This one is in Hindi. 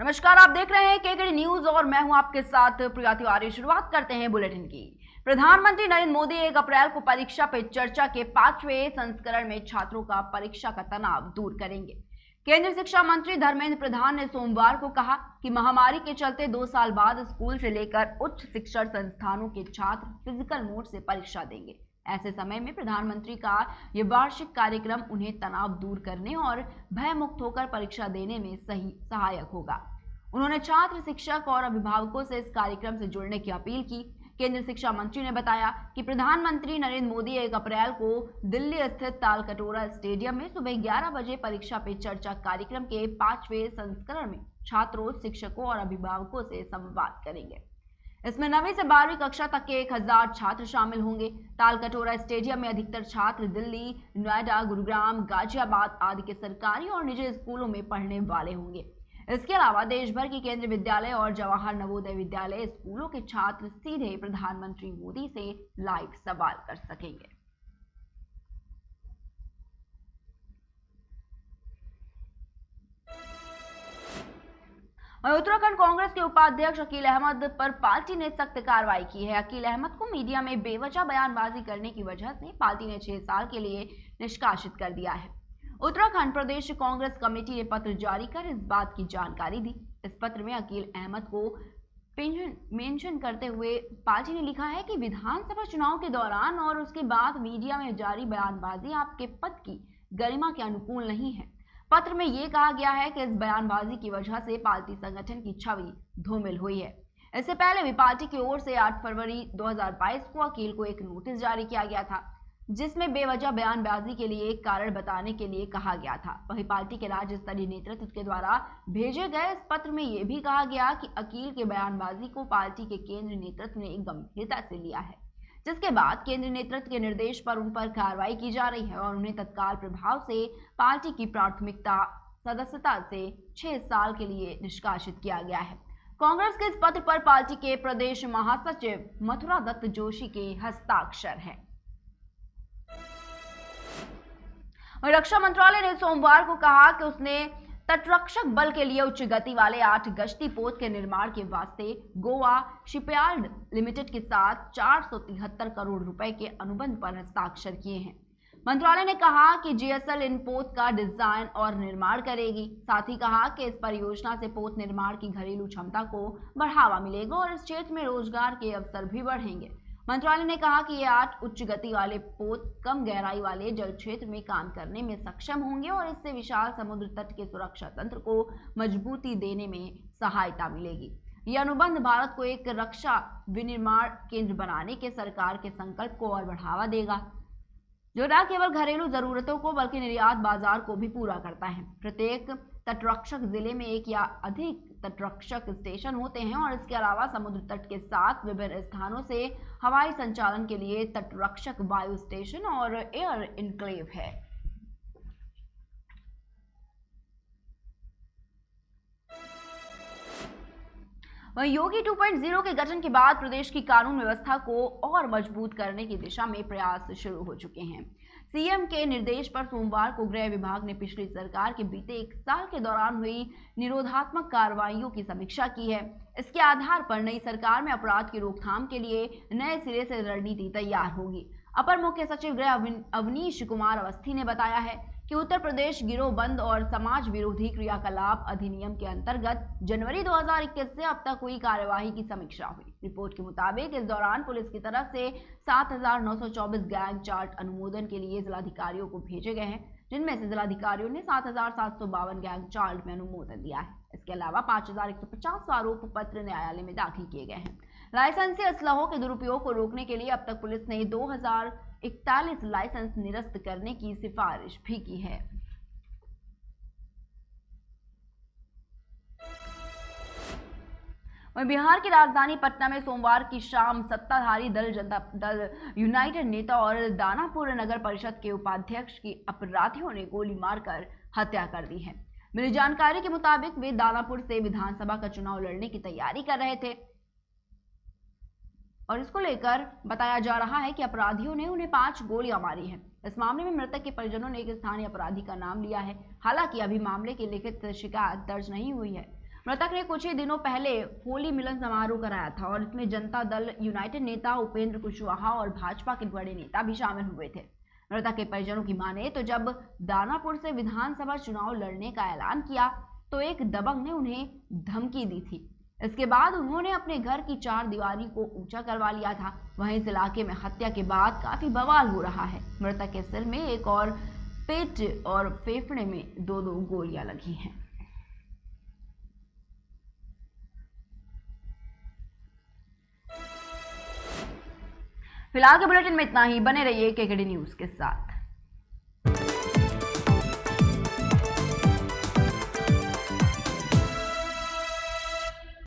नमस्कार, आप देख रहे हैं केकेडी न्यूज और मैं हूं आपके साथ प्रिया तिवारी। शुरुआत करते हैं बुलेटिन की। प्रधानमंत्री नरेंद्र मोदी 1 अप्रैल को परीक्षा पे चर्चा के 5वें संस्करण में छात्रों का परीक्षा का तनाव दूर करेंगे। केंद्रीय शिक्षा मंत्री धर्मेंद्र प्रधान ने सोमवार को कहा कि महामारी के चलते 2 साल बाद स्कूल से लेकर उच्च शिक्षण संस्थानों के छात्र फिजिकल मोड से परीक्षा देंगे। ऐसे समय में प्रधानमंत्री का ये वार्षिक कार्यक्रम उन्हें तनाव दूर करने और भय मुक्त होकर परीक्षा देने में सहायक होगा। उन्होंने छात्र, शिक्षक और अभिभावकों से इस कार्यक्रम से जुड़ने की अपील की। केंद्रीय शिक्षा मंत्री ने बताया कि प्रधानमंत्री नरेंद्र मोदी 1 अप्रैल को दिल्ली स्थित तालकटोरा स्टेडियम में सुबह 11 बजे परीक्षा पे चर्चा कार्यक्रम के 5वें संस्करण में छात्रों, शिक्षकों और अभिभावकों से संवाद करेंगे। इसमें 9वीं से 12वीं कक्षा तक के 1000 छात्र शामिल होंगे। तालकटोरा स्टेडियम में अधिकतर छात्र दिल्ली, नोएडा, गुरुग्राम, गाजियाबाद आदि के सरकारी और निजी स्कूलों में पढ़ने वाले होंगे। इसके अलावा देश भर के केंद्रीय विद्यालय और जवाहर नवोदय विद्यालय स्कूलों के छात्र सीधे प्रधानमंत्री मोदी से लाइव सवाल कर सकेंगे। उत्तराखंड कांग्रेस के उपाध्यक्ष अकील अहमद पर पार्टी ने सख्त कार्रवाई की है। अकील अहमद को मीडिया में बेवजह बयानबाजी करने की वजह से पार्टी ने 6 साल के लिए निष्कासित कर दिया है। उत्तराखंड प्रदेश कांग्रेस कमेटी ने पत्र जारी कर इस बात की जानकारी दी। इस पत्र में अकील अहमद को मेंशन करते हुए पार्टी ने लिखा है कि विधानसभा चुनाव के दौरान और उसके बाद मीडिया में जारी बयानबाजी आपके पद की गरिमा के अनुकूल नहीं है। पत्र में यह कहा गया है कि इस बयानबाजी की वजह से पार्टी संगठन की छवि धूमिल हुई है। इससे पहले भी पार्टी की ओर से 8 फरवरी 2022 को अकील को एक नोटिस जारी किया गया था, जिसमें बेवजह बयानबाजी के लिए एक कारण बताने के लिए कहा गया था। वहीं पार्टी के राज्य स्तरीय नेतृत्व के द्वारा भेजे गए इस पत्र में यह भी कहा गया कि अकील के बयानबाजी को पार्टी के केंद्रीय नेतृत्व ने गंभीरता से लिया है, जिसके बाद केंद्रीय नेतृत्व के निर्देश पर उन पर कार्रवाई की जा रही है और उन्हें तत्काल प्रभाव से पार्टी की प्राथमिकता सदस्यता से 6 साल के लिए निष्कासित किया गया है। कांग्रेस के इस पत्र पर पार्टी के प्रदेश महासचिव मथुरा दत्त जोशी के हस्ताक्षर है। रक्षा मंत्रालय ने सोमवार को कहा कि उसने तटरक्षक बल के लिए उच्च गति वाले 8 गश्ती पोत के निर्माण के वास्ते गोवा शिपयार्ड लिमिटेड के साथ 473 करोड़ रुपए के अनुबंध पर हस्ताक्षर किए हैं। मंत्रालय ने कहा कि जीएसएल इन पोत का डिजाइन और निर्माण करेगी। साथ ही कहा कि इस परियोजना से पोत निर्माण की घरेलू क्षमता को बढ़ावा मिलेगा और इस क्षेत्र में रोजगार के अवसर भी बढ़ेंगे। मंत्रालय ने कहा कि ये 8 उच्च गति वाले पोत कम गहराई वाले जल क्षेत्र में काम करने में सक्षम होंगे और इससे विशाल समुद्र तट के सुरक्षा तंत्र को मजबूती देने में सहायता मिलेगी। यह अनुबंध भारत को एक रक्षा विनिर्माण केंद्र बनाने के सरकार के संकल्प को और बढ़ावा देगा, जो न केवल घरेलू जरूरतों को बल्कि निर्यात बाजार को भी पूरा करता है। प्रत्येक तटरक्षक जिले में 1 या अधिक तटरक्षक स्टेशन होते हैं और इसके अलावा समुद्र तट के साथ विभिन्न स्थानों से हवाई संचालन के लिए तटरक्षक वायु स्टेशन और एयर इनक्लेव है। वहीं योगी 2.0 के गठन के बाद प्रदेश की कानून व्यवस्था को और मजबूत करने की दिशा में प्रयास शुरू हो चुके हैं। सीएम के निर्देश पर सोमवार को गृह विभाग ने पिछली सरकार के बीते 1 साल के दौरान हुई निरोधात्मक कार्रवाइयों की समीक्षा की है। इसके आधार पर नई सरकार में अपराध की रोकथाम के लिए नए सिरे से रणनीति तैयार होगी। अपर मुख्य सचिव गृह अवनीश कुमार अवस्थी ने बताया है कि उत्तर प्रदेश गिरोहबंद और समाज विरोधी क्रियाकलाप अधिनियम के अंतर्गत जनवरी 2021 से अब तक हुई कार्यवाही की समीक्षा हुई। रिपोर्ट के मुताबिक इस दौरान पुलिस की तरफ से 7924 गैंग चार्ट अनुमोदन के लिए जिलाधिकारियों को भेजे गए हैं, जिनमें से जिलाधिकारियों ने 7752 गैंग चार्ट में अनुमोदन दिया है। इसके अलावा 5150 आरोप पत्र न्यायालय में दाखिल किए गए हैं। लाइसेंसी असलहों के दुरुपयोग को रोकने के लिए अब तक पुलिस ने 2041 लाइसेंस निरस्त करने की सिफारिश भी की है। बिहार की राजधानी पटना में सोमवार की शाम सत्ताधारी दल जनता दल यूनाइटेड नेता और दानापुर नगर परिषद के उपाध्यक्ष की अपराधियों ने गोली मारकर हत्या कर दी है। मिली जानकारी के मुताबिक वे दानापुर से विधानसभा का चुनाव लड़ने की तैयारी कर रहे थे और इसको लेकर बताया जा रहा है कि अपराधियों ने उन्हें 5 गोलियां मारी हैं। इस मामले में मृतक के परिजनों ने एक स्थानीय अपराधी का नाम लिया है। हालांकि अभी मामले की लिखित शिकायत दर्ज नहीं हुई है। मृतक ने कुछ ही दिनों पहले होली मिलन समारोह कराया था और इसमें जनता दल यूनाइटेड नेता उपेंद्र कुशवाहा और भाजपा के बड़े नेता भी शामिल हुए थे। मृतक के परिजनों की माने तो जब दानापुर से विधानसभा चुनाव लड़ने का ऐलान किया तो एक दबंग ने उन्हें धमकी दी थी। इसके बाद उन्होंने अपने घर की चार दीवारी को ऊंचा करवा लिया था। वहीं इस इलाके में हत्या के बाद काफी बवाल हो रहा है। मृतक के सिर में एक और पेट और फेफड़े में दो गोलियां लगी हैं। फिलहाल के बुलेटिन में इतना ही। बने रहिए केकेडी न्यूज के साथ।